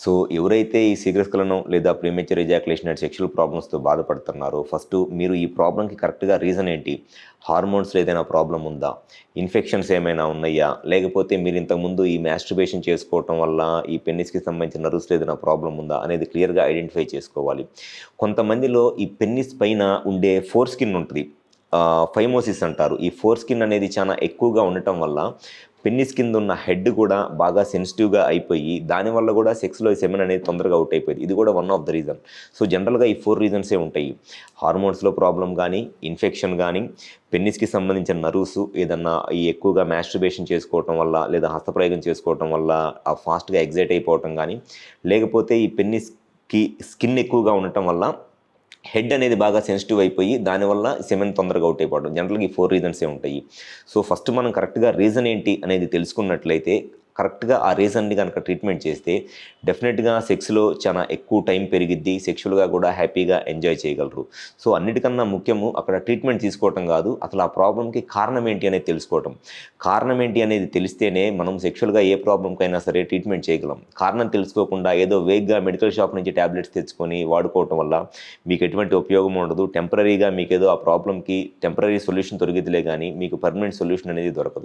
So, ఎవరైతే ఈ సీగ్రెస్‌కలను లేదా ప్రీమెచ్యూర్ ఎజాక్యులేషన్ అండ్ సెక్షువల్ ప్రాబ్లమ్స్‌తో బాధపడుతున్నారో, ఫస్టు మీరు ఈ ప్రాబ్లమ్‌కి కరెక్ట్‌గా రీజన్ ఏంటి? హార్మోన్స్‌లో ఏదైనా ప్రాబ్లమ్ ఉందా? ఇన్ఫెక్షన్స్ ఏమైనా ఉన్నాయా? లేకపోతే మీరు ఇంతకుముందు ఈ మాస్టర్బేషన్ చేసుకోవటం వల్ల ఈ పెన్నిస్‌కి సంబంధించిన నర్వ్స్‌లో ఏదైనా ప్రాబ్లమ్ ఉందా? అనేది క్లియర్‌గా ఐడెంటిఫై చేసుకోవాలి. కొంతమందిలో ఈ పెన్నిస్ పైన ఉండే ఫోర్ స్కిన్ ఉంటది. ఫైమోసిస్ అంటారు. ఈ ఫోర్ స్కిన్ అనేది చాలా ఎక్కువగా ఉండటం వల్ల పెన్నిస్ కింద ఉన్న హెడ్ కూడా బాగా సెన్సిటివ్‌గా అయిపోయి, దానివల్ల కూడా సెక్స్‌లో సెమెన్ అనేది తొందరగా ఔట్ అయిపోయేది. ఇది కూడా one of the reason. So, జనరల్‌గా ఈ 4 రీజన్సే ఉంటాయి. హార్మోన్స్‌లో ప్రాబ్లమ్ గానీ, ఇన్ఫెక్షన్ గానీ, పెన్నిస్‌కి సంబంధించిన నర్వ్స్ ఏదన్నా ఈ ఎక్కువగా మాస్టర్బేషన్ చేసుకోవటం వల్ల, లేదా హస్తప్రయోగం చేసుకోవటం వల్ల ఫాస్ట్‌గా ఎక్సైట్ అయిపోవటం గానీ, లేకపోతే ఈ పెన్నిస్‌కి స్కిన్ ఎక్కువగా ఉండటం వల్ల హెడ్ అనేది బాగా సెన్సిటివ్ అయిపోయి, దానివల్ల సెమెన్ తొందరగా ఔట్ అయిపోవడం. జనరల్‌గా ఈ 4 రీజన్సే ఉంటాయి. సో, ఫస్ట్ మనం కరెక్ట్‌గా రీజన్ ఏంటి అనేది తెలుసుకున్నట్లయితే, కరెక్ట్‌గా ఆ రీజన్‌ని గనక ట్రీట్మెంట్ చేస్తే, డెఫినిట్‌గా సెక్స్‌లో చాలా ఎక్కువ టైం పెరిగిద్ది. సెక్షువల్‌గా కూడా హ్యాపీగా ఎంజాయ్ చేయగలరు. సో, అన్నిటికన్నా ముఖ్యము అక్కడ ట్రీట్మెంట్ తీసుకోవటం గాదు. అసలు ఆ ప్రాబ్లమ్‌కి కారణం ఏంటి అనేది తెలుసుకోవటం. కారణం ఏంటి అనేది తెలిస్తేనే మనం సెక్షువల్‌గా ఏ ప్రాబ్లమ్‌కైనా సరే ట్రీట్మెంట్ చేయగలం. కారణం తెలుసుకోకుండా ఏదో వేగ్‌గా మెడికల్ షాప్ నుంచి టాబ్లెట్స్ తెచ్చుకొని వాడుకోవటం వల్ల మీకు ఎటువంటి ఉపయోగం ఉండదు. టెంపరరీగా మీకేదో ఆ ప్రాబ్లమ్‌కి టెంపరరీ సొల్యూషన్ దొరికిద్దిలే గానీ, మీకు పర్మనెంట్ సొల్యూషన్ అనేది దొరకదు.